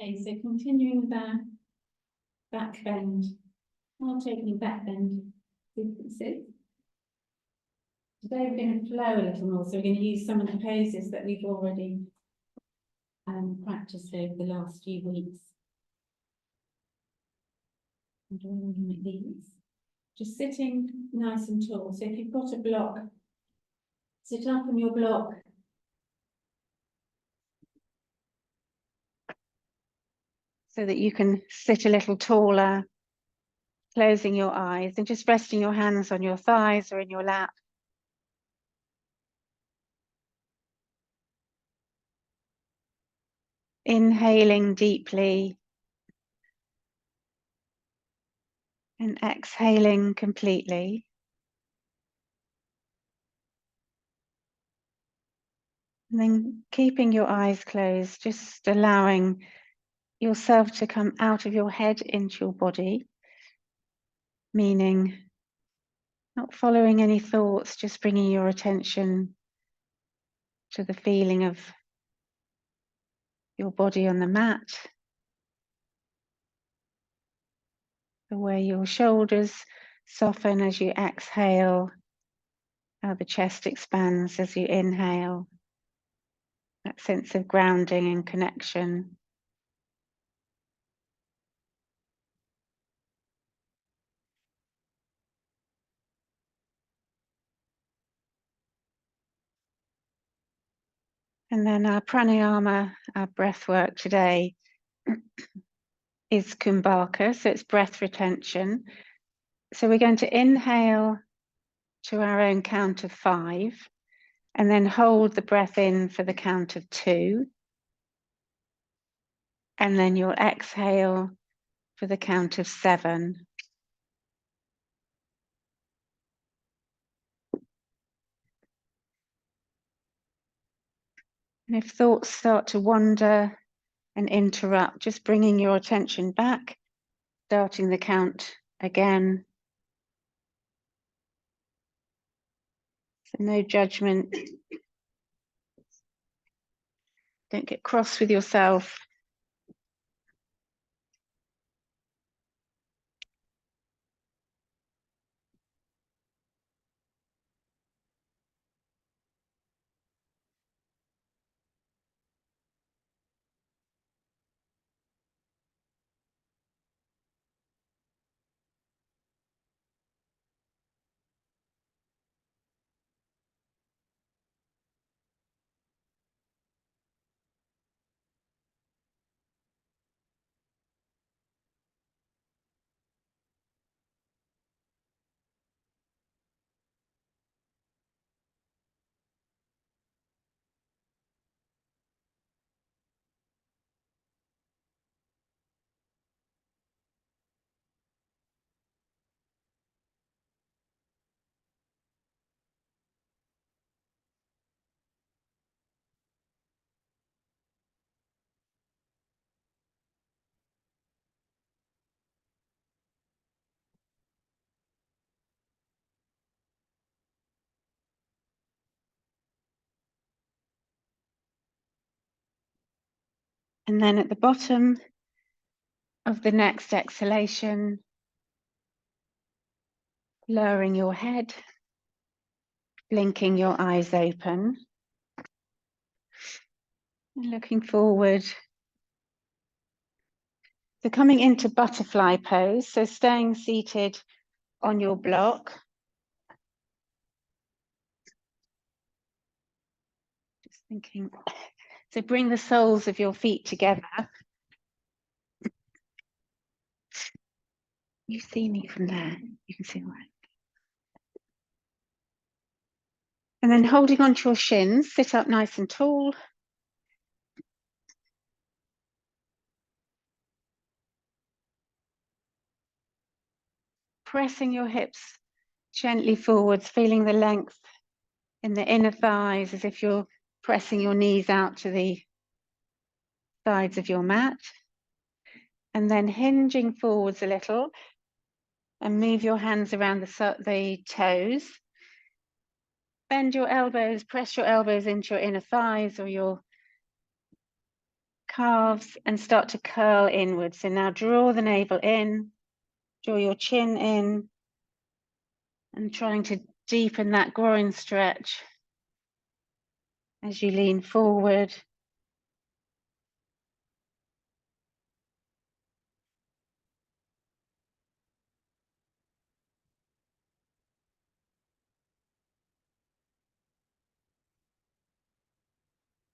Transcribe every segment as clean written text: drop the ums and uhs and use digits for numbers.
Okay, so continuing with our back bend, heart opening back bend sequences. Today we're going to flow a little more, so we're going to use some of the poses that we've already practiced over the last few weeks. And we're going to make these. Just sitting nice and tall. So if you've got a block, sit up on your block. So that you can sit a little taller, closing your eyes and just resting your hands on your thighs or in your lap. Inhaling deeply and exhaling completely. And then keeping your eyes closed, just allowing yourself to come out of your head into your body, meaning not following any thoughts, just bringing your attention to the feeling of your body on the mat, the way your shoulders soften as you exhale, how the chest expands as you inhale, that sense of grounding and connection. And then our pranayama, our breath work today is Kumbhaka, so it's breath retention. So we're going to inhale to our own count of 5 and then hold the breath in for the count of 2. And then you'll exhale for the count of 7. And if thoughts start to wander and interrupt, just bringing your attention back, starting the count again. So no judgment. Don't get cross with yourself. And then at the bottom of the next exhalation, lowering your head, blinking your eyes open, and looking forward. So coming into butterfly pose, so staying seated on your block. Just thinking, so bring the soles of your feet together. You see me from there, you can see all right. And then holding onto your shins, sit up nice and tall. Pressing your hips gently forwards, feeling the length in the inner thighs as if you're pressing your knees out to the sides of your mat. And then hinging forwards a little and move your hands around the toes. Bend your elbows, press your elbows into your inner thighs or your calves and start to curl inwards. So now draw the navel in, draw your chin in, and trying to deepen that groin stretch as you lean forward.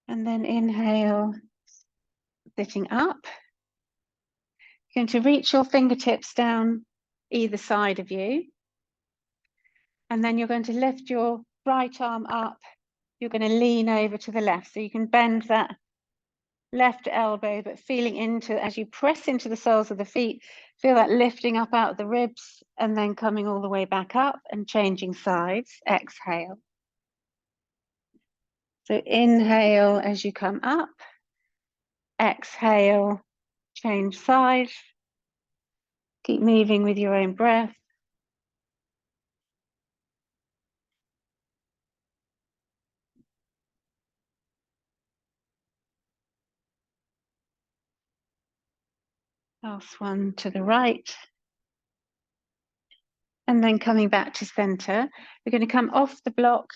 And then inhale, sitting up. You're going to reach your fingertips down either side of you. And then you're going to lift your right arm up. You're going to lean over to the left. So you can bend that left elbow, but feeling into, as you press into the soles of the feet, feel that lifting up out of the ribs and then coming all the way back up and changing sides. Exhale. So inhale as you come up. Exhale, change sides. Keep moving with your own breath. Last one to the right. And then coming back to center. We're going to come off the block.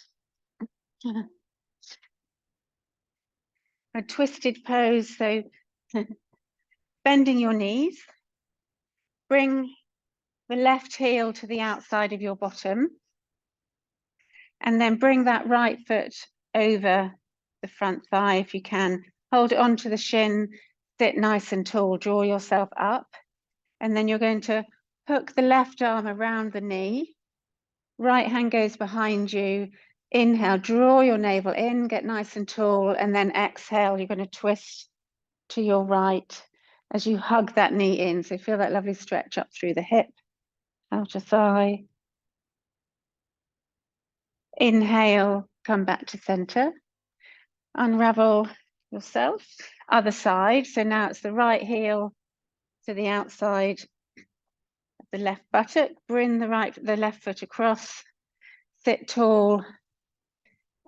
A twisted pose, so bending your knees. Bring the left heel to the outside of your bottom. And then bring that right foot over the front thigh if you can. Hold it onto the shin, sit nice and tall, draw yourself up. And then you're going to hook the left arm around the knee. Right hand goes behind you. Inhale, draw your navel in, get nice and tall, and then exhale, you're going to twist to your right as you hug that knee in. So feel that lovely stretch up through the hip, outer thigh. Inhale, come back to center. Unravel yourself. Other side. So now it's the right heel to the outside of the left buttock. Bring the left foot across. Sit tall.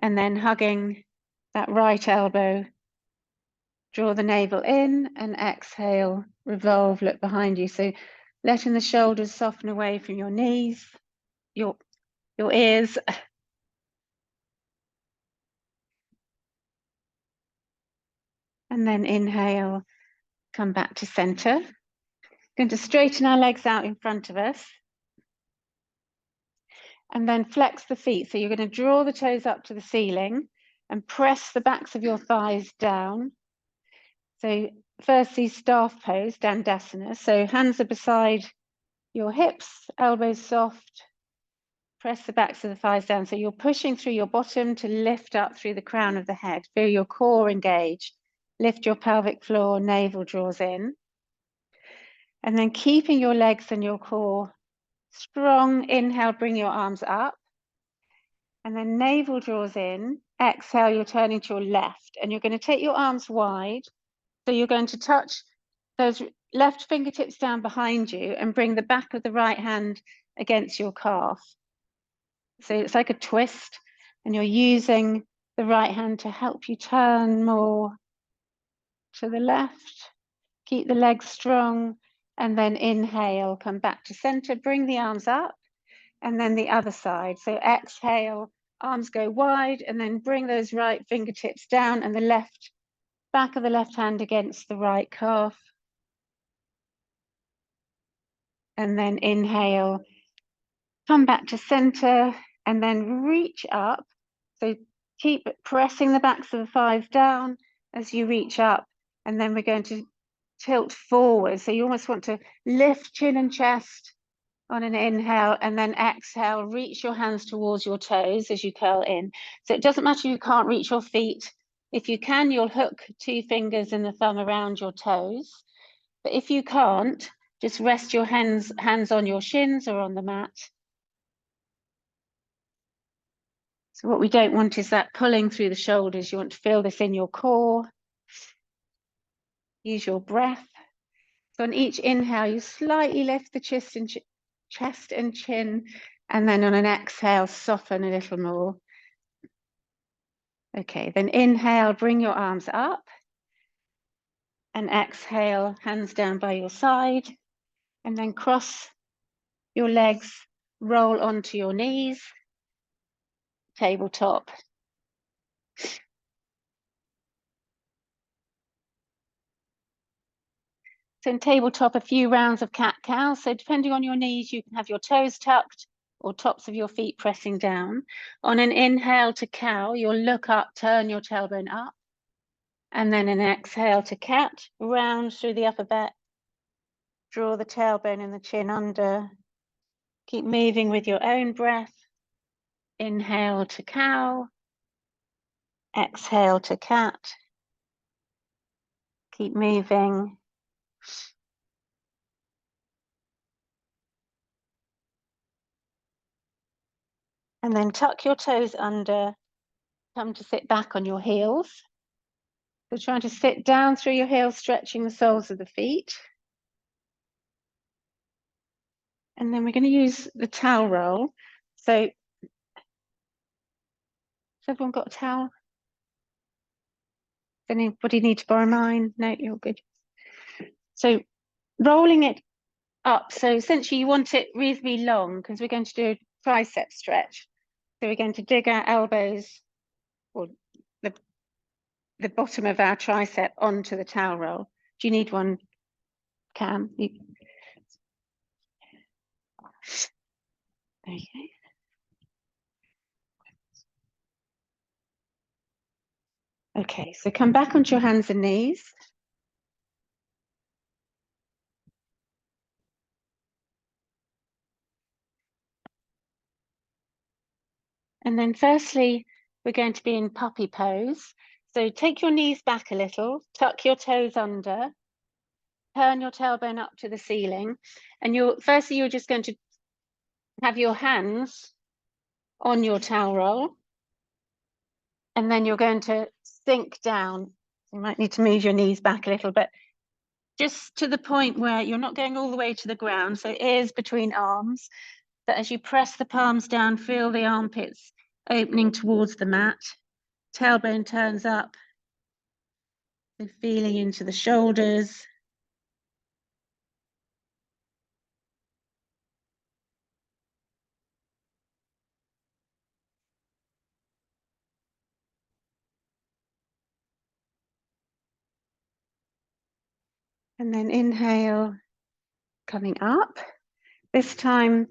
And then hugging that right elbow. Draw the navel in and exhale. Revolve, look behind you. So letting the shoulders soften away from your knees, your ears. And then inhale, come back to center. Going to straighten our legs out in front of us. And then flex the feet. So you're going to draw the toes up to the ceiling and press the backs of your thighs down. So firstly, staff pose, Dandasana. So hands are beside your hips, elbows soft. Press the backs of the thighs down. So you're pushing through your bottom to lift up through the crown of the head. Feel your core engage. Lift your pelvic floor, navel draws in. And then keeping your legs and your core strong. Inhale, bring your arms up. And then navel draws in. Exhale, you're turning to your left. And you're going to take your arms wide. So you're going to touch those left fingertips down behind you and bring the back of the right hand against your calf. So it's like a twist. And you're using the right hand to help you turn more to the left. Keep the legs strong. And then inhale, come back to center. Bring the arms up. And then the other side. So exhale, arms go wide, and then bring those right fingertips down and the left back of the left hand against the right calf. And then inhale, come back to center, and then reach up. So keep pressing the backs of the thighs down as you reach up. And then we're going to tilt forward. So you almost want to lift chin and chest on an inhale, and then exhale, reach your hands towards your toes as you curl in. So it doesn't matter if you can't reach your feet. If you can, you'll hook 2 fingers and the thumb around your toes. But if you can't, just rest your hands on your shins or on the mat. So what we don't want is that pulling through the shoulders. You want to feel this in your core. Use your breath. So on each inhale, you slightly lift the chest and chin, and then on an exhale, soften a little more. Okay, then inhale, bring your arms up. And exhale, hands down by your side, and then cross your legs, roll onto your knees, tabletop. So in tabletop, a few rounds of cat-cow. So depending on your knees, you can have your toes tucked or tops of your feet pressing down. On an inhale to cow, you'll look up, turn your tailbone up. And then an exhale to cat, round through the upper back. Draw the tailbone and the chin under. Keep moving with your own breath. Inhale to cow. Exhale to cat. Keep moving. And then tuck your toes under. Come to sit back on your heels. So trying to sit down through your heels, stretching the soles of the feet. And then we're going to use the towel roll. So, has everyone got a towel? Does anybody need to borrow mine? No, you're good. So rolling it up. So essentially you want it reasonably long because we're going to do a tricep stretch. So we're going to dig our elbows or the bottom of our tricep onto the towel roll. Do you need one, Cam? Okay. Okay, so come back onto your hands and knees. And then firstly, we're going to be in puppy pose. So take your knees back a little, tuck your toes under, turn your tailbone up to the ceiling. And firstly, you're just going to have your hands on your towel roll. And then you're going to sink down. You might need to move your knees back a little, but just to the point where you're not going all the way to the ground. So ears between arms. But as you press the palms down, feel the armpits opening towards the mat. Tailbone turns up. So feeling into the shoulders. And then inhale, coming up. This time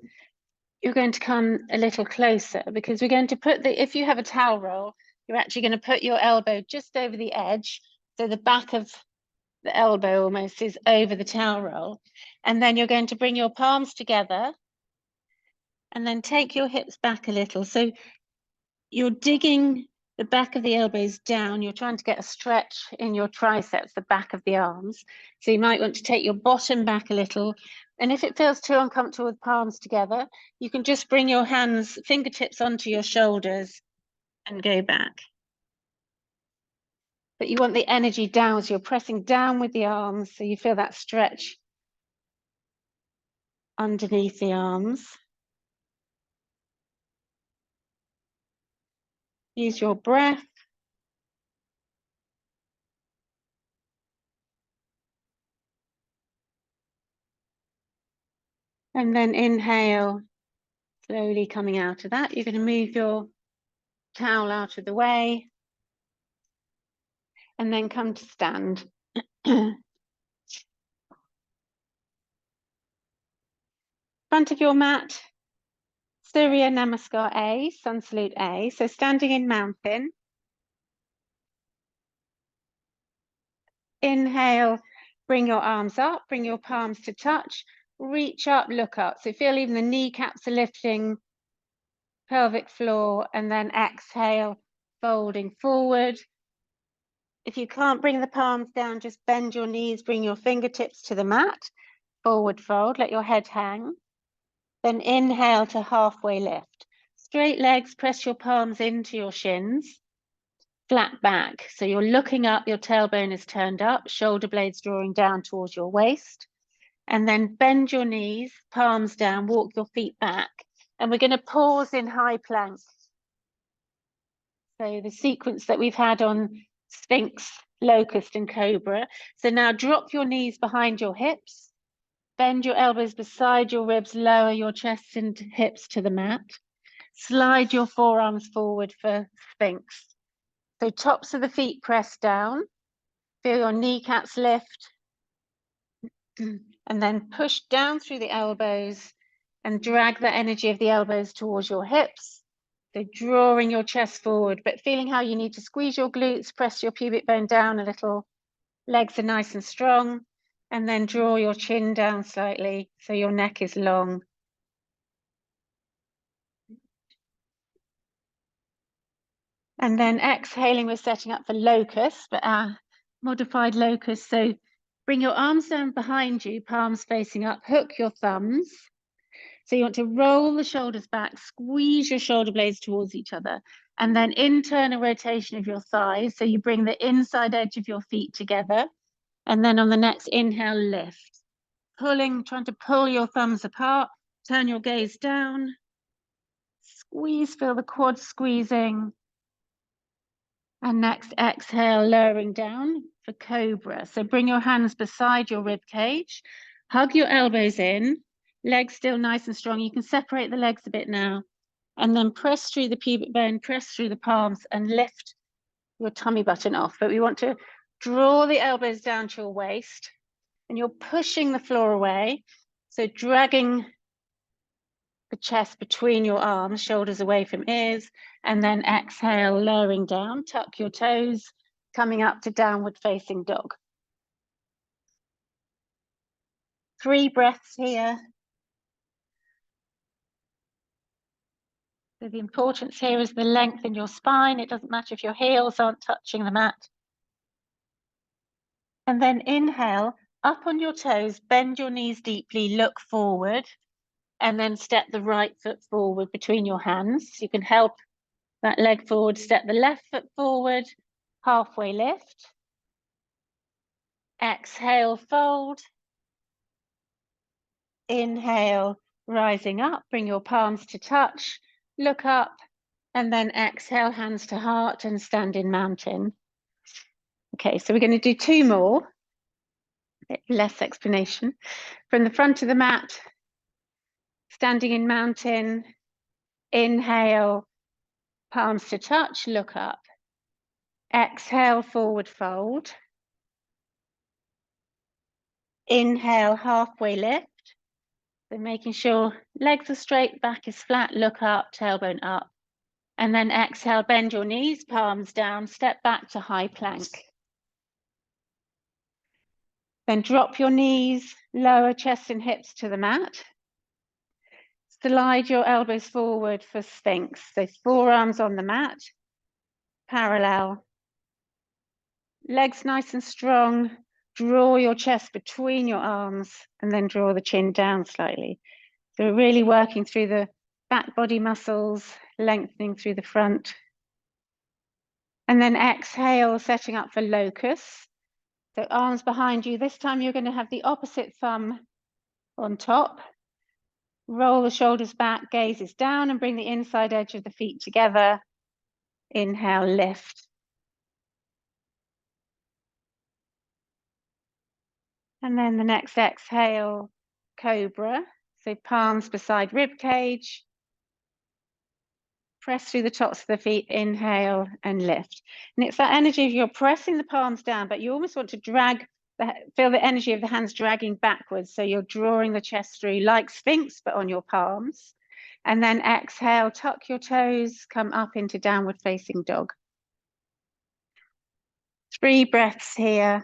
you're going to come a little closer because we're going to put if you have a towel roll, you're actually going to put your elbow just over the edge. So the back of the elbow almost is over the towel roll. And then you're going to bring your palms together and then take your hips back a little. So you're digging the back of the elbows down. You're trying to get a stretch in your triceps, the back of the arms. So you might want to take your bottom back a little. And if it feels too uncomfortable with palms together, you can just bring your hands, fingertips onto your shoulders and go back. But you want the energy down, as you're pressing down with the arms, so you feel that stretch underneath the arms. Use your breath. And then inhale, slowly coming out of that. You're going to move your towel out of the way. And then come to stand. Front of your mat, Surya Namaskar A, Sun Salute A. So standing in mountain. Inhale, bring your arms up, bring your palms to touch, reach up, look up. So feel even the kneecaps are lifting, pelvic floor, and then exhale, folding forward. If you can't bring the palms down, just bend your knees, bring your fingertips to the mat, forward fold, let your head hang. Then inhale to halfway lift. Straight legs, press your palms into your shins. Flat back. So you're looking up, your tailbone is turned up, shoulder blades drawing down towards your waist. And then bend your knees, palms down, walk your feet back. And we're going to pause in high plank. So the sequence that we've had on Sphinx locust and cobra. So now drop your knees behind your hips, bend your elbows beside your ribs, lower your chest and hips to the mat. Slide your forearms forward for Sphinx. So tops of the feet press down, feel your kneecaps lift, and then push down through the elbows and drag the energy of the elbows towards your hips. So drawing your chest forward, but feeling how you need to squeeze your glutes, press your pubic bone down a little. Legs are nice and strong. And then draw your chin down slightly so your neck is long. And then exhaling, we're setting up for locust, but our modified locust. So bring your arms down behind you, palms facing up, hook your thumbs. So you want to roll the shoulders back, squeeze your shoulder blades towards each other, and then internal rotation of your thighs. So you bring the inside edge of your feet together. And then on the next inhale, lift. Trying to pull your thumbs apart, turn your gaze down, squeeze, feel the quads squeezing. And next exhale, lowering down for cobra. So bring your hands beside your rib cage, hug your elbows in, legs still nice and strong. You can separate the legs a bit now, and then press through the pubic bone, press through the palms and lift your tummy button off. But we want to draw the elbows down to your waist and you're pushing the floor away. So dragging the chest between your arms, shoulders away from ears, and then exhale, lowering down, tuck your toes, coming up to downward facing dog. 3 breaths here. So the importance here is the length in your spine. It doesn't matter if your heels aren't touching the mat. And then inhale, up on your toes, bend your knees deeply, look forward, and then step the right foot forward between your hands. You can help that leg forward, step the left foot forward, halfway lift. Exhale, fold. Inhale, rising up, bring your palms to touch, look up, and then exhale, hands to heart and stand in mountain. Okay, so we're going to do 2 more, a bit less explanation. From the front of the mat, standing in mountain, inhale, palms to touch, look up. Exhale, forward fold. Inhale, halfway lift. So making sure legs are straight, back is flat, look up, tailbone up. And then exhale, bend your knees, palms down, step back to high plank. Then drop your knees, lower chest and hips to the mat. Slide your elbows forward for Sphinx. So forearms on the mat, parallel. Legs nice and strong. Draw your chest between your arms and then draw the chin down slightly. So we're really working through the back body muscles, lengthening through the front. And then exhale, setting up for locust. So arms behind you. This time you're going to have the opposite thumb on top. Roll the shoulders back, gaze is down, and bring the inside edge of the feet together. Inhale, lift. And then the next exhale, cobra. So palms beside rib cage. Press through the tops of the feet, inhale and lift. And it's that energy of you're pressing the palms down, but you almost want to drag, feel the energy of the hands dragging backwards. So you're drawing the chest through like Sphinx, but on your palms. And then exhale, tuck your toes, come up into downward facing dog. 3 breaths here.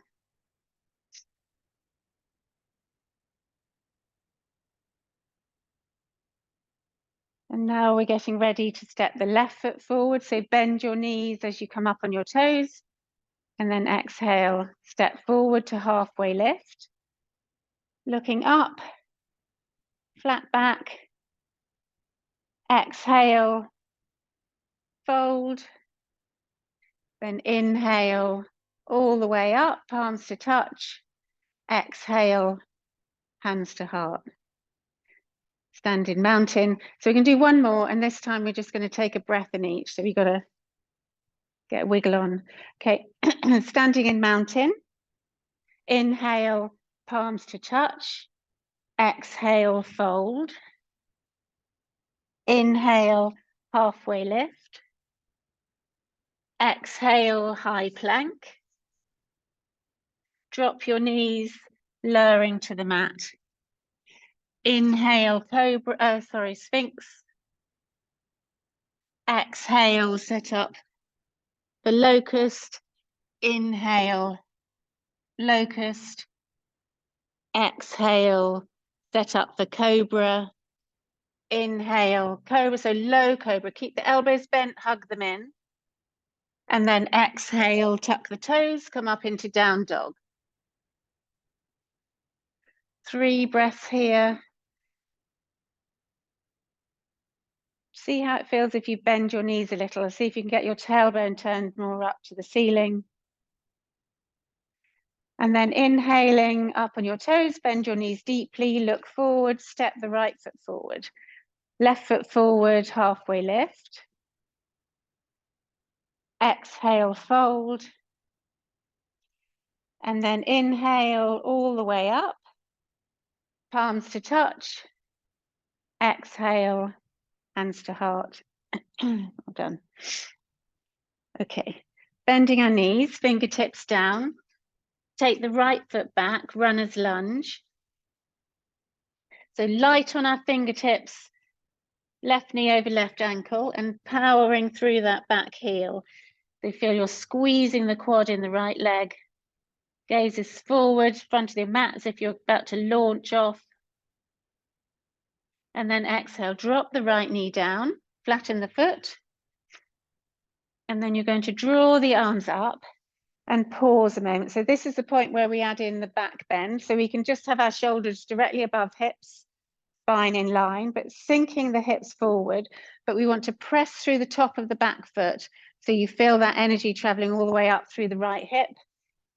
And now we're getting ready to step the left foot forward. So bend your knees as you come up on your toes. And then exhale, step forward to halfway lift. Looking up, flat back. Exhale, fold. Then inhale, all the way up, palms to touch. Exhale, hands to heart. Stand in mountain. So we can do 1 more, and this time we're just going to take a breath in each. So we've got to Get a wiggle on. Okay, standing in mountain. Inhale, palms to touch. Exhale, fold. Inhale, halfway lift. Exhale, high plank. Drop your knees, lowering to the mat. Inhale, cobra, Sphinx. Exhale, set up the locust. Inhale, locust. Exhale, set up the cobra. Inhale, cobra, so low cobra. Keep the elbows bent, hug them in. And then exhale, tuck the toes, come up into down dog. 3 breaths here. See how it feels if you bend your knees a little. See if you can get your tailbone turned more up to the ceiling. And then inhaling up on your toes, bend your knees deeply, look forward, step the right foot forward. Left foot forward, halfway lift. Exhale, fold. And then inhale all the way up. Palms to touch. Exhale, hands to heart. Well done. Okay, bending our knees, fingertips down. Take the right foot back, runner's lunge. So light on our fingertips, left knee over left ankle, and powering through that back heel. So feel you're squeezing the quad in the right leg. Gaze is forward, front of the mat as if you're about to launch off. And then exhale, drop the right knee down, flatten the foot. And then you're going to draw the arms up and pause a moment. So this is the point where we add in the back bend. So we can just have our shoulders directly above hips, spine in line, but sinking the hips forward. But we want to press through the top of the back foot. So you feel that energy traveling all the way up through the right hip.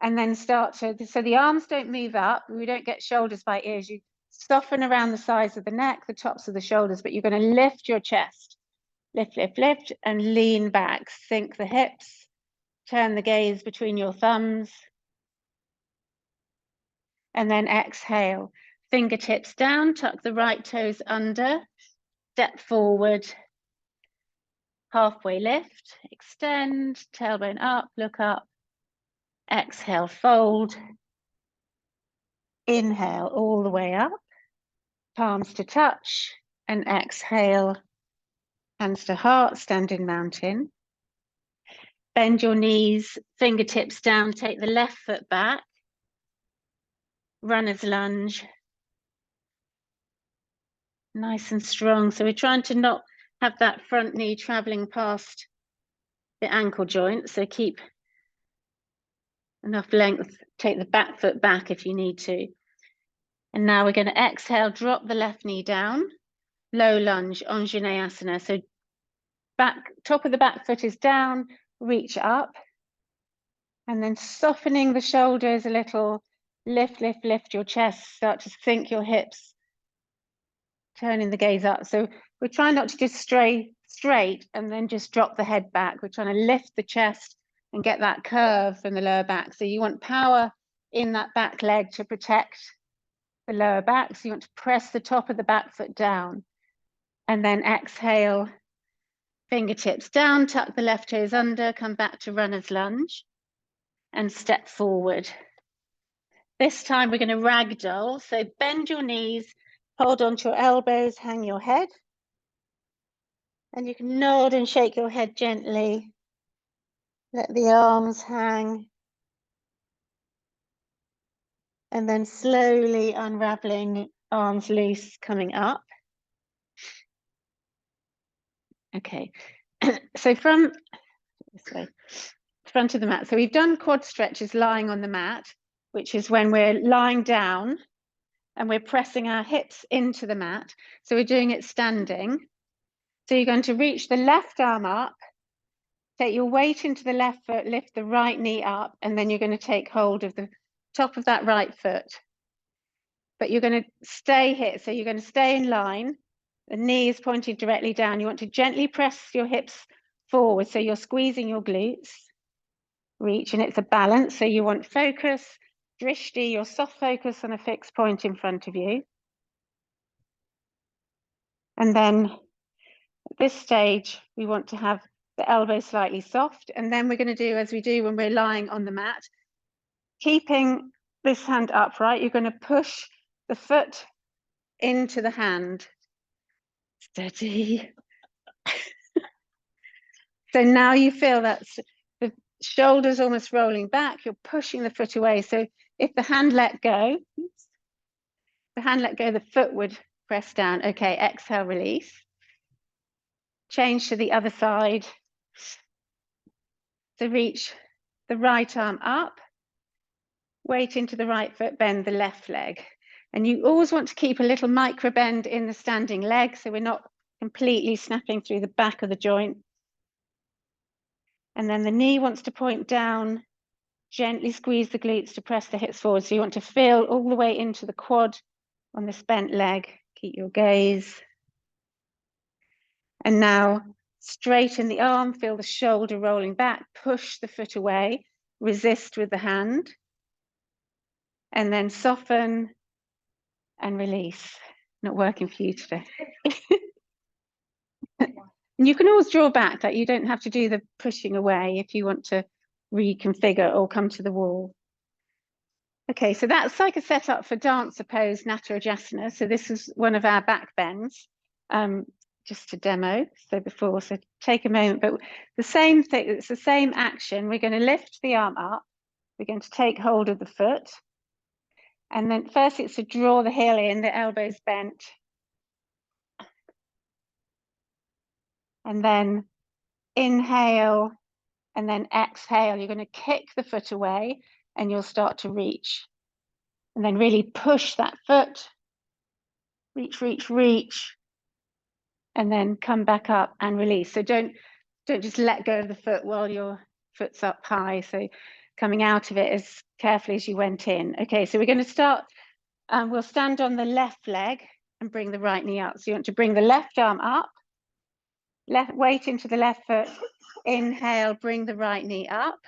And then start to, so the arms don't move up. We don't get shoulders by ears. You soften around the sides of the neck, the tops of the shoulders, but you're going to lift your chest. Lift, lift, lift, and lean back. Sink the hips. Turn the gaze between your thumbs. And then exhale. Fingertips down, tuck the right toes under. Step forward. Halfway lift. Extend, tailbone up, look up. Exhale, fold. Inhale all the way up. Palms to touch. And exhale. Hands to heart, standing mountain. Bend your knees, fingertips down, take the left foot back. Runner's lunge. Nice and strong. So we're trying to not have that front knee traveling past the ankle joint. So keep enough length, take the back foot back if you need to. And now we're going to exhale, drop the left knee down, low lunge, Anjaneyasana. So top of the back foot is down, reach up. And then softening the shoulders a little, lift, lift, lift your chest, start to sink your hips, turning the gaze up. So we're trying not to just stray straight and then just drop the head back. We're trying to lift the chest and get that curve from the lower back. So you want power in that back leg to protect the lower back. So you want to press the top of the back foot down. And then exhale, fingertips down, tuck the left toes under, come back to runner's lunge and step forward. This time we're going to ragdoll. So bend your knees, hold onto your elbows, hang your head. And you can nod and shake your head gently. Let the arms hang. And then slowly unraveling, arms loose, coming up. Okay, so from this way, front of the mat. So we've done quad stretches lying on the mat, which is when we're lying down and we're pressing our hips into the mat. So we're doing it standing. So you're going to reach the left arm up, take your weight into the left foot, lift the right knee up, and then you're going to take hold of the top of that right foot. But you're going to stay here. So you're going to stay in line. The knee is pointing directly down. You want to gently press your hips forward. So you're squeezing your glutes, reach, and it's a balance. So you want focus, drishti, your soft focus on a fixed point in front of you. And then at this stage, we want to have the elbow slightly soft. And then we're going to do as we do when we're lying on the mat, keeping this hand upright, you're going to push the foot into the hand. Steady. So now you feel that the shoulders almost rolling back, you're pushing the foot away. So if the hand let go, the foot would press down. Okay, exhale, release. Change to the other side. So reach the right arm up, weight into the right foot, bend the left leg. And you always want to keep a little micro bend in the standing leg, so we're not completely snapping through the back of the joint. And then the knee wants to point down, gently squeeze the glutes to press the hips forward. So you want to feel all the way into the quad on this bent leg. Keep your gaze. And now straighten the arm, feel the shoulder rolling back, push the foot away, resist with the hand, and then soften and release. Not working for you today. And you can always draw back, that you don't have to do the pushing away if you want to reconfigure or come to the wall. Okay, so that's like a setup for dancer pose, Natarajasana. So this is one of our back bends, just to demo. So take a moment, but the same thing, it's the same action. We're going to lift the arm up. We're going to take hold of the foot. And then first it's to draw the heel in, the elbows bent. And then inhale, and then exhale. You're going to kick the foot away and you'll start to reach. And then really push that foot. Reach, reach, reach. And then come back up and release. So don't just let go of the foot while your foot's up high. So coming out of it as carefully as you went in. Okay, so we're going to start, we'll stand on the left leg and bring the right knee up. So you want to bring the left arm up, left weight into the left foot, inhale, bring the right knee up,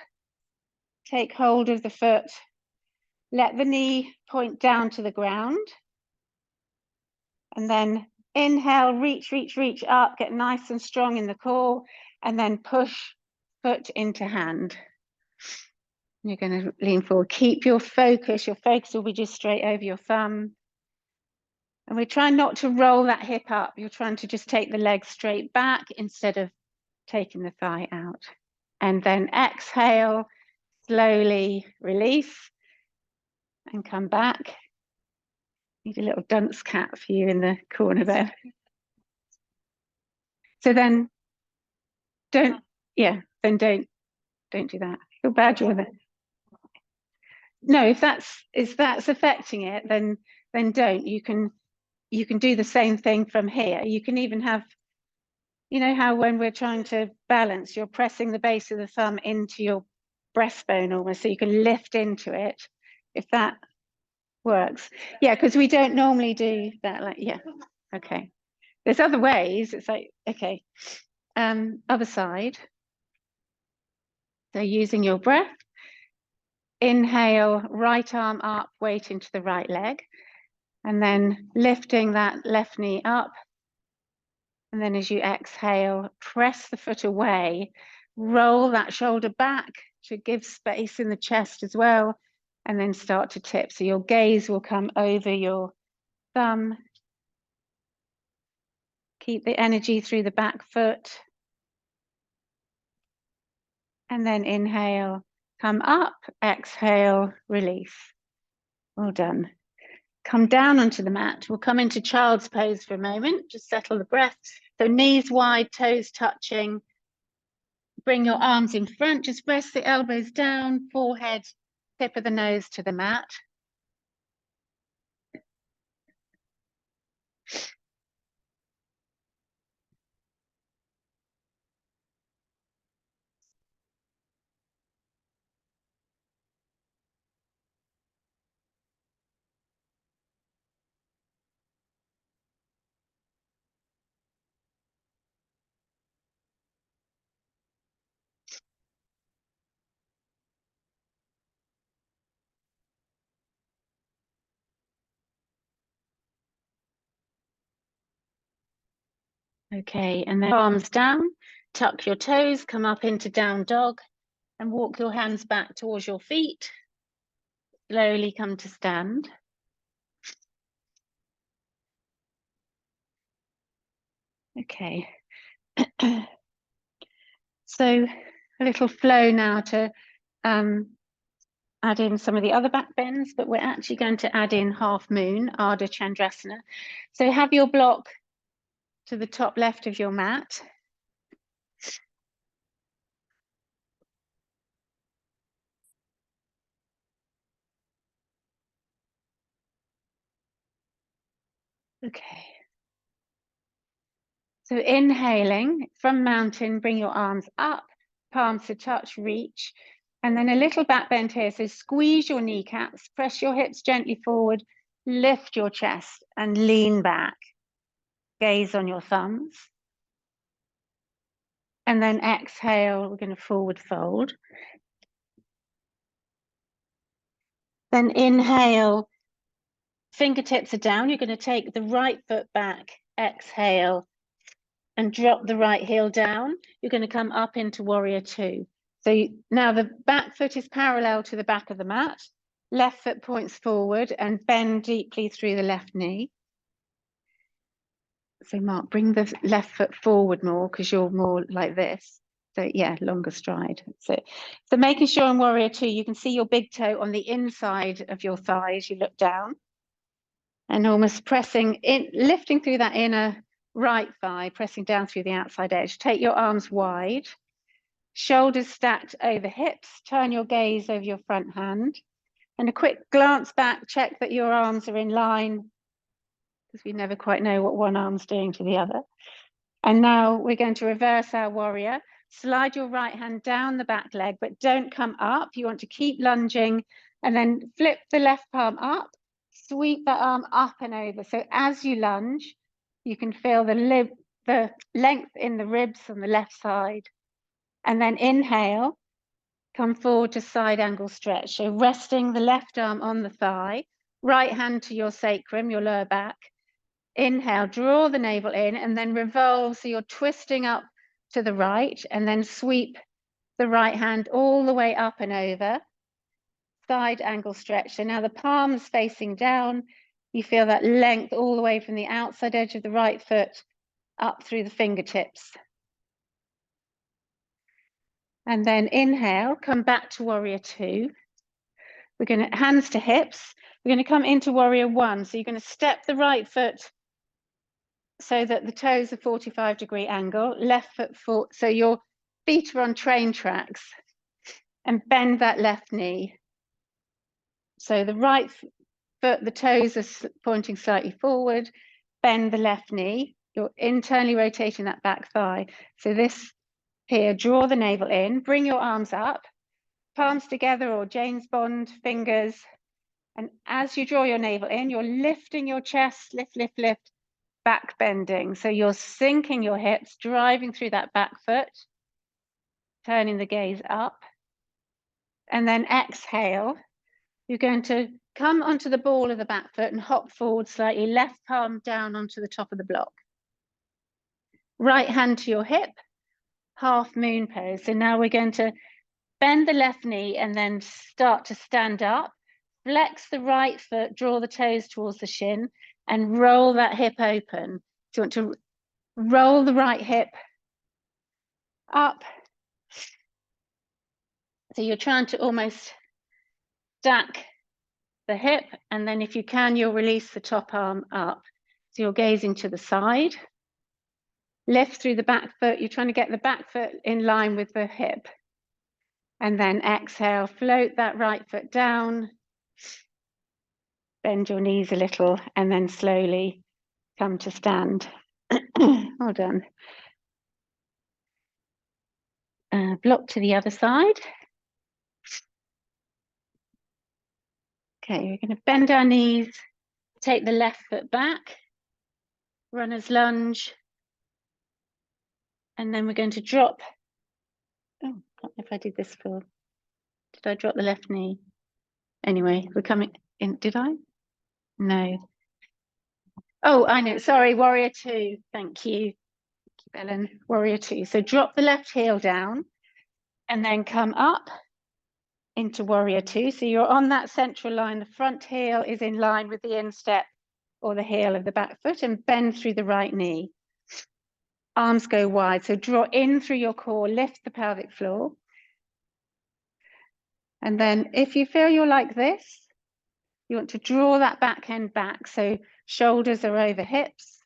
take hold of the foot, let the knee point down to the ground, and then inhale, reach, reach, reach up, get nice and strong in the core, and then push foot into hand. You're going to lean forward, keep your focus will be just straight over your thumb. And we're trying not to roll that hip up. You're trying to just take the leg straight back instead of taking the thigh out. And then exhale, slowly release and come back. Need a little dunce cat for you in the corner there. So then don't do that. Feel bad with it. No, if that's affecting it, then don't. You can do the same thing from here. You can even have, you know how when we're trying to balance, you're pressing the base of the thumb into your breastbone almost, so you can lift into it, if that works. Yeah, because we don't normally do that. Like, yeah, okay. There's other ways. It's like, okay, other side. So using your breath, inhale, right arm up, weight into the right leg, and then lifting that left knee up. And then as you exhale, press the foot away, roll that shoulder back to give space in the chest as well, and then start to tip. So your gaze will come over your thumb. Keep the energy through the back foot. And then inhale, come up, exhale, release. Well done. Come down onto the mat. We'll come into child's pose for a moment, just settle the breath. So knees wide, toes touching. Bring your arms in front, just press the elbows down, forehead, tip of the nose to the mat. Okay, and then palms down, tuck your toes, come up into down dog, and walk your hands back towards your feet. Slowly come to stand. Okay. So a little flow now to add in some of the other back bends, but we're actually going to add in half moon, Ardha Chandrasana. So have your block to the top left of your mat. Okay. So inhaling from mountain, bring your arms up, palms to touch, reach, and then a little back bend here. So squeeze your kneecaps, press your hips gently forward, lift your chest and lean back. Gaze on your thumbs. And then exhale, we're going to forward fold. Then inhale, fingertips are down. You're going to take the right foot back, exhale, and drop the right heel down. You're going to come up into warrior two. So now the back foot is parallel to the back of the mat. Left foot points forward and bend deeply through the left knee. So Mark, bring the left foot forward more because you're more like this. So yeah, longer stride. So making sure in warrior two, you can see your big toe on the inside of your thigh as you look down. And almost pressing in, lifting through that inner right thigh, pressing down through the outside edge. Take your arms wide, shoulders stacked over hips, turn your gaze over your front hand, and a quick glance back, check that your arms are in line, because we never quite know what one arm's doing to the other. And now we're going to reverse our warrior. Slide your right hand down the back leg, but don't come up. You want to keep lunging and then flip the left palm up, sweep that arm up and over. So as you lunge, you can feel the length in the ribs on the left side. And then inhale, come forward to side angle stretch. So resting the left arm on the thigh, right hand to your sacrum, your lower back. Inhale, draw the navel in and then revolve. So you're twisting up to the right and then sweep the right hand all the way up and over. Side angle stretch. So now the palms facing down. You feel that length all the way from the outside edge of the right foot up through the fingertips. And then inhale, come back to warrior two. We're going to hands to hips. We're going to come into warrior one. So you're going to step the right foot so that the toes are 45-degree angle, left foot forward, so your feet are on train tracks, and bend that left knee. So the right foot, the toes are pointing slightly forward, bend the left knee. You're internally rotating that back thigh. So this here, draw the navel in, bring your arms up, palms together or James Bond fingers. And as you draw your navel in, you're lifting your chest, lift, lift, lift, back bending. So you're sinking your hips, driving through that back foot, turning the gaze up. And then exhale, you're going to come onto the ball of the back foot and hop forward slightly, left palm down onto the top of the block. Right hand to your hip, half moon pose. So now we're going to bend the left knee and then start to stand up. Flex the right foot, draw the toes towards the shin and roll that hip open. So you want to roll the right hip up. So you're trying to almost stack the hip, and then if you can, you'll release the top arm up. So you're gazing to the side. Lift through the back foot. You're trying to get the back foot in line with the hip. And then exhale, float that right foot down. Bend your knees a little, and then slowly come to stand. Well done. Block to the other side. Okay, we're going to bend our knees, take the left foot back, runner's lunge, and then we're going to drop. Oh, I don't know if I did this for. Did I drop the left knee? Anyway, we're coming in. Did I? No. Oh, I know. Sorry, warrior two. Thank you. Ellen, warrior two. So drop the left heel down and then come up into warrior two. So you're on that central line. The front heel is in line with the instep or the heel of the back foot, and bend through the right knee. Arms go wide. So draw in through your core, lift the pelvic floor. And then if you feel you're like this, you want to draw that back end back. So shoulders are over hips.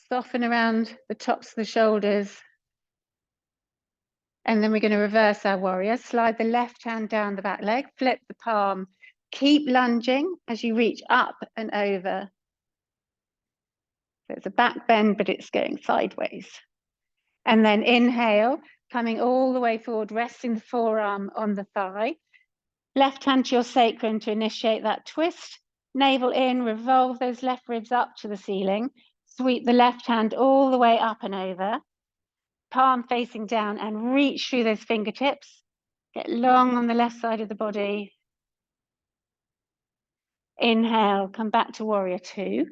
Soften around the tops of the shoulders. And then we're going to reverse our warrior. Slide the left hand down the back leg, flip the palm. Keep lunging as you reach up and over. So it's a back bend, but it's going sideways. And then inhale, coming all the way forward, resting the forearm on the thigh. Left hand to your sacrum to initiate that twist. Navel in, revolve those left ribs up to the ceiling. Sweep the left hand all the way up and over. Palm facing down and reach through those fingertips. Get long on the left side of the body. Inhale, come back to warrior two.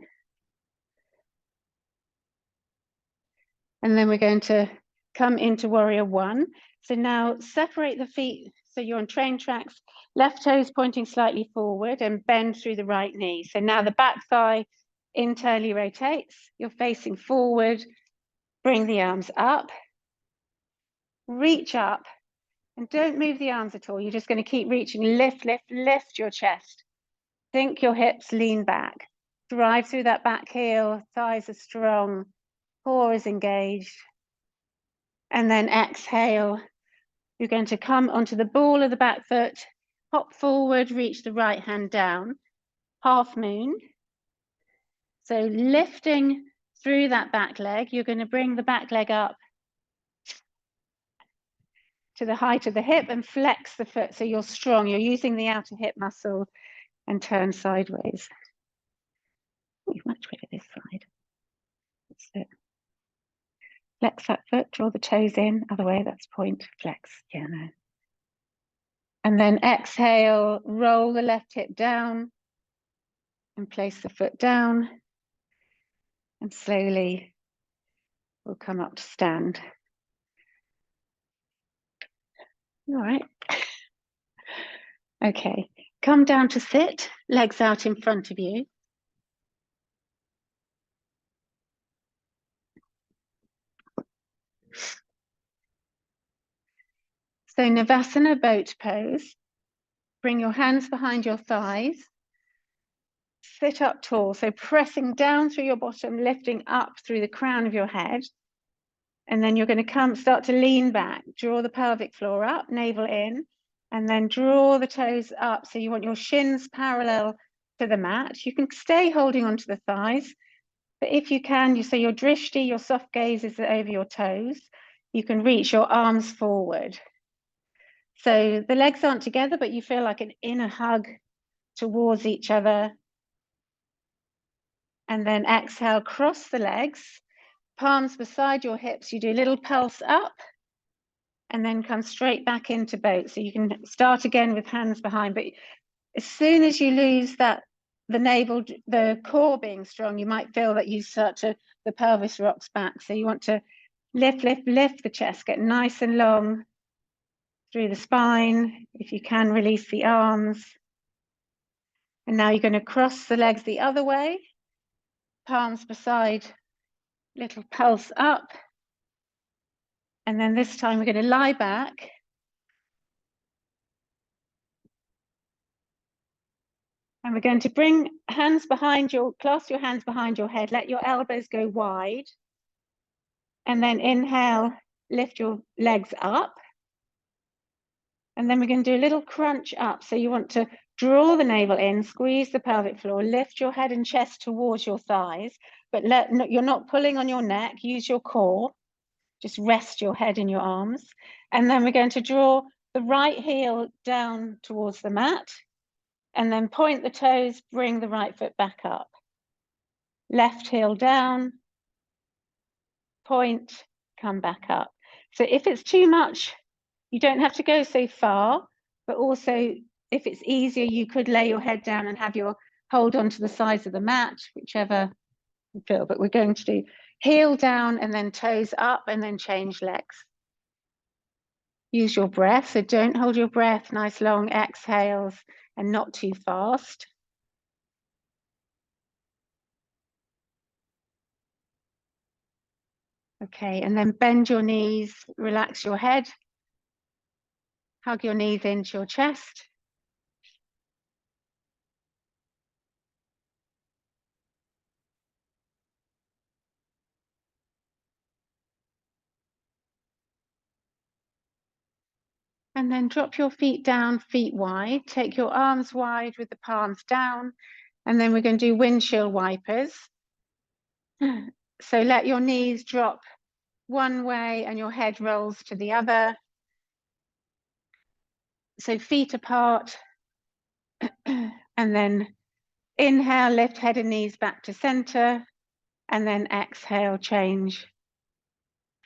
And then we're going to come into warrior one. So now separate the feet so you're on train tracks, left toes pointing slightly forward and bend through the right knee. So now the back thigh internally rotates, you're facing forward, bring the arms up, reach up, and don't move the arms at all. You're just going to keep reaching, lift, lift, lift your chest. Sink your hips, lean back. Drive through that back heel, thighs are strong, core is engaged. And then exhale. You're going to come onto the ball of the back foot, hop forward, reach the right hand down, half moon. So lifting through that back leg, you're going to bring the back leg up to the height of the hip and flex the foot so you're strong. You're using the outer hip muscle and turn sideways. Oh, much better this side. That's it. Flex that foot, draw the toes in, other way, that's point, flex, yeah, no. And then exhale, roll the left hip down and place the foot down. And slowly we'll come up to stand. All right. Okay, come down to sit, legs out in front of you. So Navasana boat pose. Bring your hands behind your thighs. Sit up tall, so pressing down through your bottom, lifting up through the crown of your head. And then you're going to start to lean back, draw the pelvic floor up, navel in, and then draw the toes up. So you want your shins parallel to the mat. You can stay holding onto the thighs, but if you can, so your drishti, your soft gaze is over your toes. You can reach your arms forward. So the legs aren't together, but you feel like an inner hug towards each other. And then exhale, cross the legs, palms beside your hips. You do a little pulse up and then come straight back into boat. So you can start again with hands behind, but as soon as you lose that, the navel, the core being strong, you might feel that you start to, the pelvis rocks back. So you want to lift, lift, lift the chest, get nice and long through the spine. If you can, release the arms. And now you're going to cross the legs the other way, palms beside, little pulse up. And then this time we're going to lie back. And we're going to bring hands behind your, clasp your hands behind your head, let your elbows go wide. And then inhale, lift your legs up. And then we're going to do a little crunch up. So you want to draw the navel in, squeeze the pelvic floor, lift your head and chest towards your thighs, but you're not pulling on your neck, use your core. Just rest your head in your arms. And then we're going to draw the right heel down towards the mat. And then point the toes, bring the right foot back up. Left heel down, point, come back up. So if it's too much, you don't have to go so far, but also if it's easier, you could lay your head down and have your hold onto the sides of the mat, whichever feel, but we're going to do heel down and then toes up and then change legs. Use your breath, so don't hold your breath, nice long exhales and not too fast. Okay, and then bend your knees, relax your head, hug your knees into your chest. And then drop your feet down, feet wide. Take your arms wide with the palms down. And then we're going to do windshield wipers. So let your knees drop one way and your head rolls to the other. So feet apart. And then inhale, lift head and knees back to center. And then exhale, change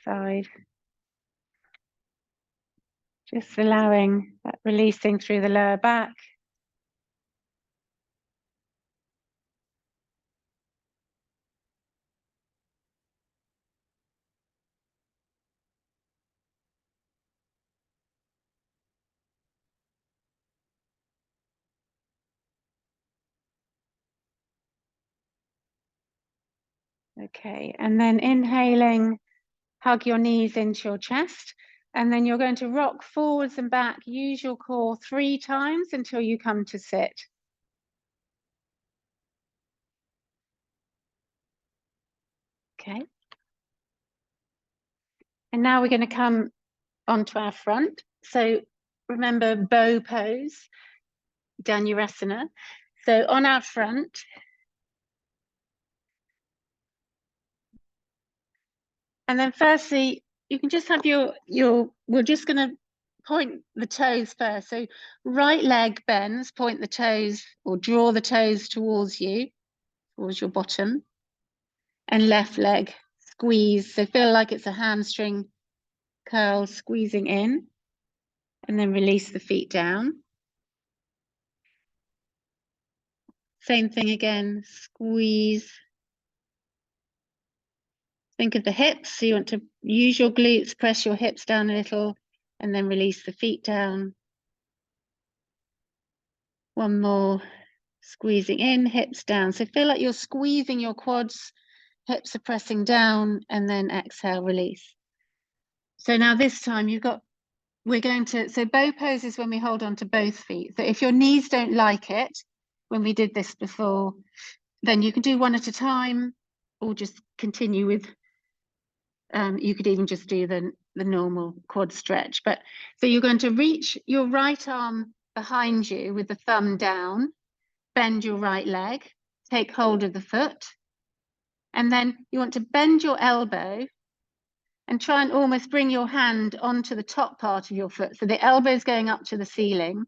side. Just allowing that releasing through the lower back. Okay, and then inhaling, hug your knees into your chest. And then you're going to rock forwards and back, use your core 3 times until you come to sit. Okay. And now we're going to come onto our front. So remember bow pose, Dhanurasana. So on our front, and then firstly, you can just have we're just going to point the toes first. So right leg bends, point the toes or draw the toes towards you, towards your bottom. And left leg squeeze. So feel like it's a hamstring curl squeezing in. And then release the feet down. Same thing again, squeeze. Think of the hips. So you want to use your glutes, press your hips down a little, and then release the feet down. One more, squeezing in, hips down. So feel like you're squeezing your quads, hips are pressing down, and then exhale, release. So now this time we're going to, so bow pose is when we hold on to both feet. So if your knees don't like it, when we did this before, then you can do one at a time or just continue with, you could even just do the normal quad stretch. But so you're going to reach your right arm behind you with the thumb down, bend your right leg, take hold of the foot, and then you want to bend your elbow and try and almost bring your hand onto the top part of your foot. So the elbow is going up to the ceiling,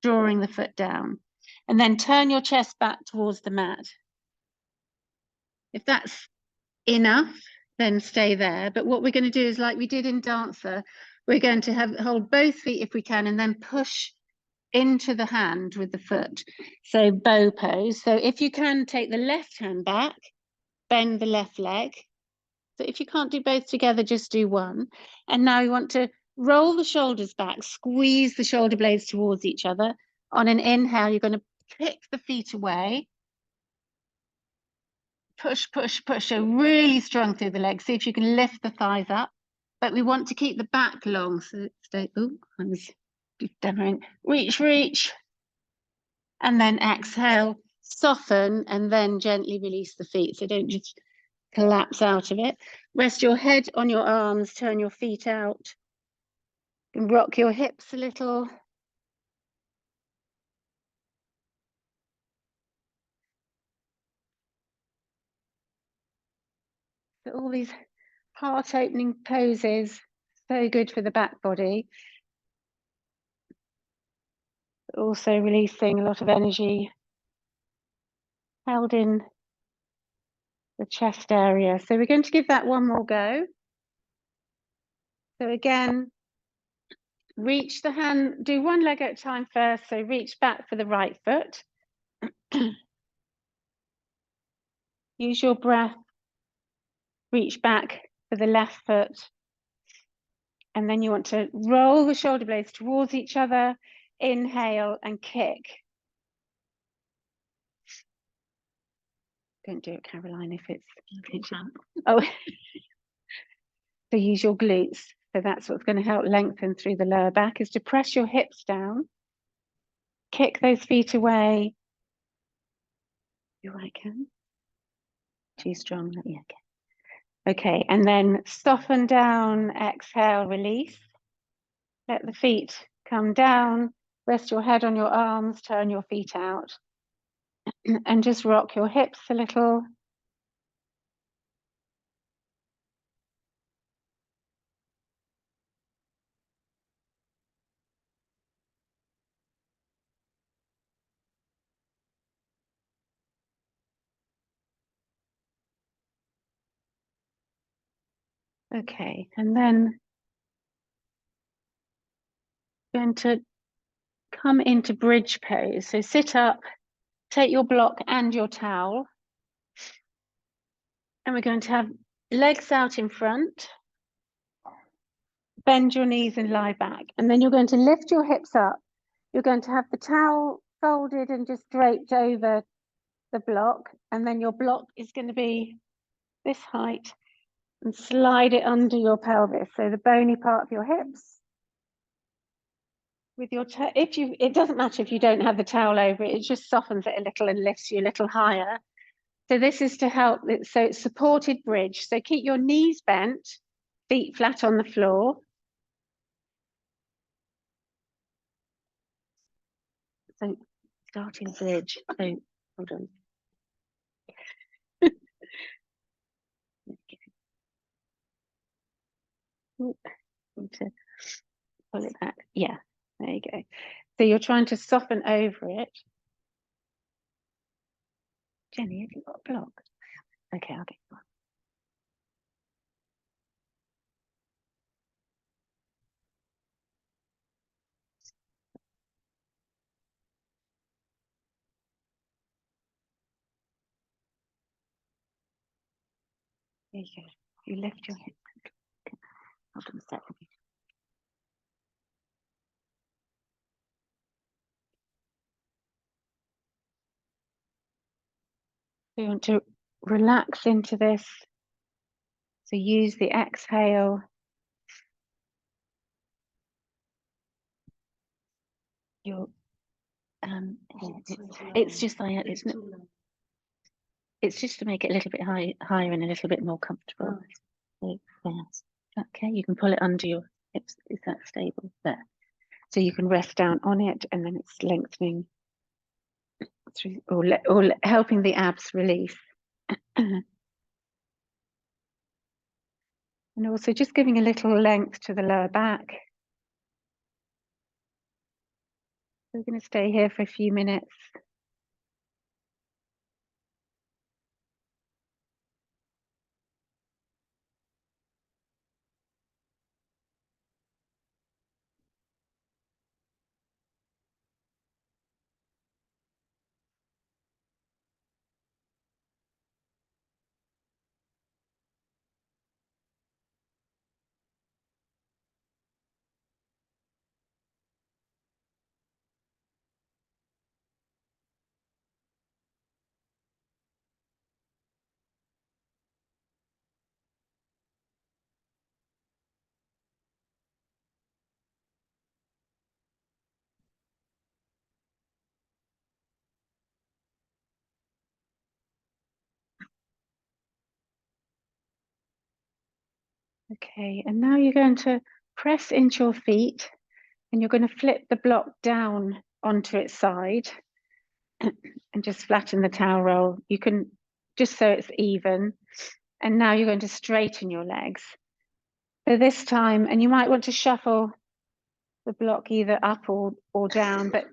drawing the foot down. And then turn your chest back towards the mat. If that's enough, then stay there. But what we're going to do is like we did in Dancer, we're going to hold both feet if we can, and then push into the hand with the foot. So bow pose. So if you can, take the left hand back, bend the left leg. So if you can't do both together, just do one. And now you want to roll the shoulders back, squeeze the shoulder blades towards each other. On an inhale, you're going to kick the feet away. Push, push, push. So really strong through the legs. See if you can lift the thighs up. But we want to keep the back long. So stay, oh, I was demoing. Reach, reach. And then exhale, soften, and then gently release the feet. So don't just collapse out of it. Rest your head on your arms, turn your feet out. And rock your hips a little. So all these heart-opening poses, so good for the back body. Also releasing a lot of energy held in the chest area. So we're going to give that one more go. So again, reach the hand, do one leg at a time first. So reach back for the right foot. Use your breath, reach back for the left foot. And then you want to roll the shoulder blades towards each other, inhale and kick. Don't do it, Caroline, if it's... Oh, so use your glutes. So that's what's going to help lengthen through the lower back, is to press your hips down, kick those feet away. You right, Cam? Too strong, yeah, okay. Okay, and then soften down, exhale, release. Let the feet come down, rest your head on your arms, turn your feet out, and just rock your hips a little. Okay, and then going to come into bridge pose. So sit up, take your block and your towel, and we're going to have legs out in front, bend your knees and lie back, and then you're going to lift your hips up. You're going to have the towel folded and just draped over the block, and then your block is going to be this height, and slide it under your pelvis, so the bony part of your hips. With your it doesn't matter if you don't have the towel over it, it just softens it a little and lifts you a little higher. So this is to help, so it's supported bridge. So keep your knees bent, feet flat on the floor. So starting bridge, so hold on. To pull it back, yeah, there you go. So you're trying to soften over it. Jenny, have you got a block? Okay, I'll get one. There you go. You lift your hip. Hold on a second. You want to relax into this. So use the exhale. Your it's just like it's just to make it a little bit higher and a little bit more comfortable. So, yes. Okay, you can pull it under your hips. Is that stable? There. So you can rest down on it, and then it's lengthening through, or helping the abs release. And also just giving a little length to the lower back. We're going to stay here for a few minutes. Okay, and now you're going to press into your feet, and you're going to flip the block down onto its side and just flatten the towel roll. You can, just so it's even. And now you're going to straighten your legs. So this time, and you might want to shuffle the block either up or down, but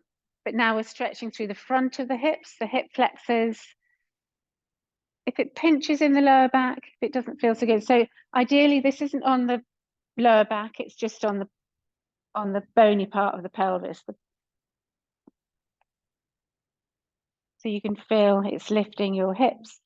now we're stretching through the front of the hips, the hip flexors. If it pinches in the lower back, if it doesn't feel so good. So ideally this isn't on the lower back, it's just on the bony part of the pelvis. So you can feel it's lifting your hips.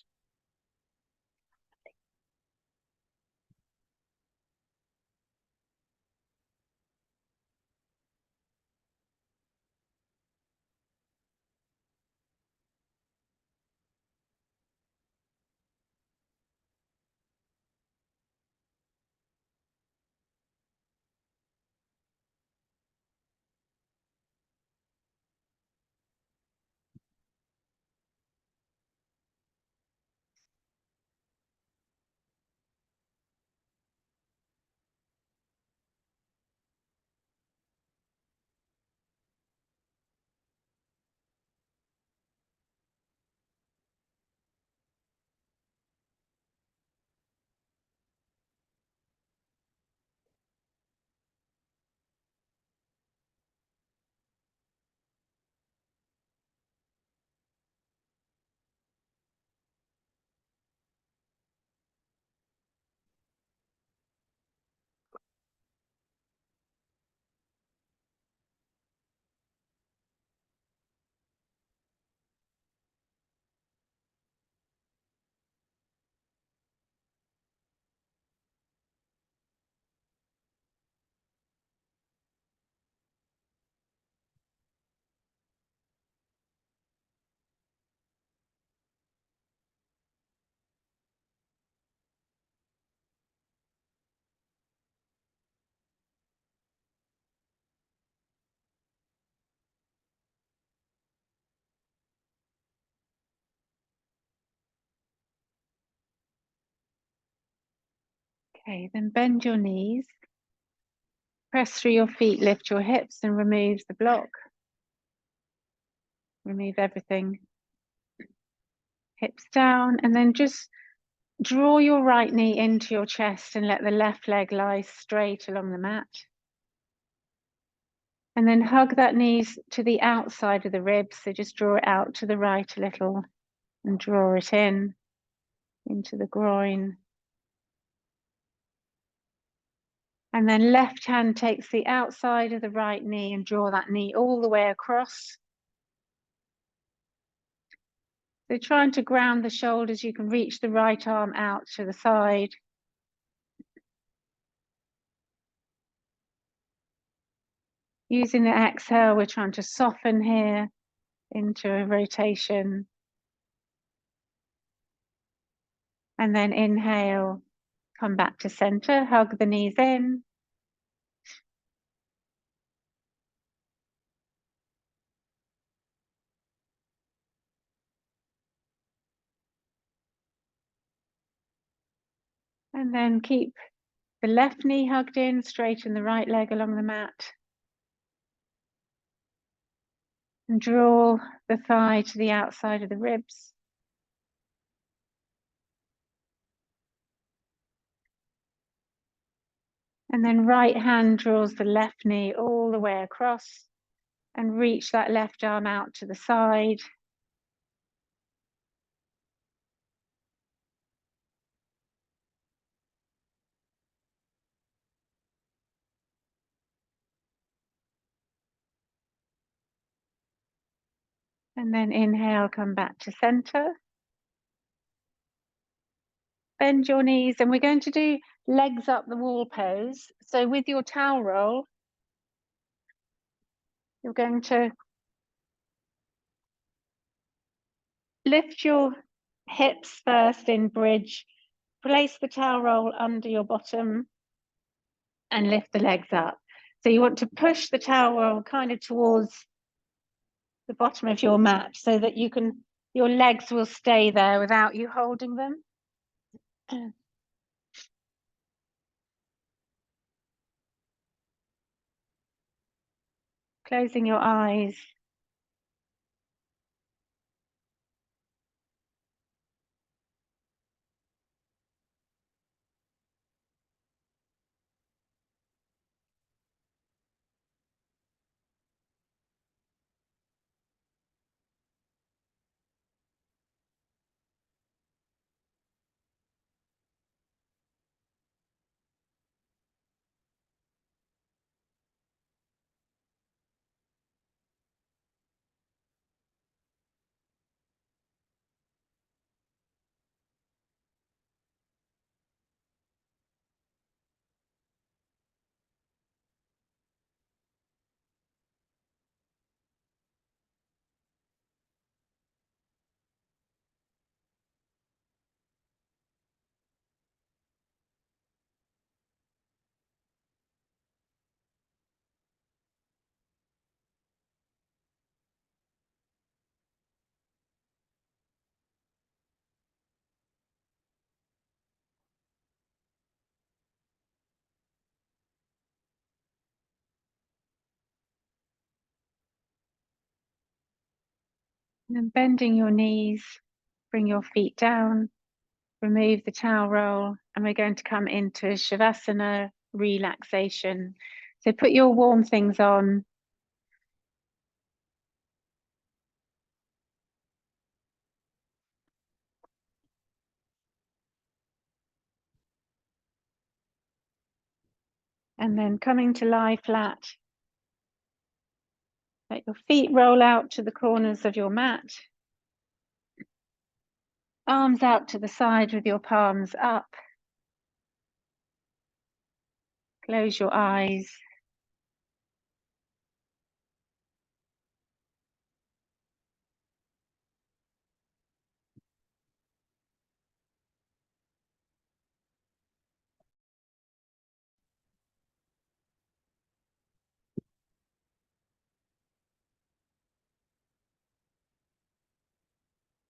Okay, then bend your knees. Press through your feet, lift your hips and remove the block. Remove everything. Hips down, and then just draw your right knee into your chest and let the left leg lie straight along the mat. And then hug that knee to the outside of the ribs. So just draw it out to the right a little and draw it in into the groin. And then left hand takes the outside of the right knee and draw that knee all the way across. So trying to ground the shoulders, you can reach the right arm out to the side. Using the exhale, we're trying to soften here into a rotation. And then inhale, come back to center, hug the knees in. And then keep the left knee hugged in, straighten the right leg along the mat. And draw the thigh to the outside of the ribs. And then right hand draws the left knee all the way across and reach that left arm out to the side. And then inhale, come back to center. Bend your knees, and we're going to do legs up the wall pose. So with your towel roll, you're going to lift your hips first in bridge, place the towel roll under your bottom and lift the legs up. So you want to push the towel roll kind of towards the bottom of your mat so that your legs will stay there without you holding them. Closing your eyes. And then bending your knees, bring your feet down, remove the towel roll, and we're going to come into Shavasana relaxation. So put your warm things on. And then coming to lie flat. Let your feet roll out to the corners of your mat. Arms out to the side with your palms up. Close your eyes.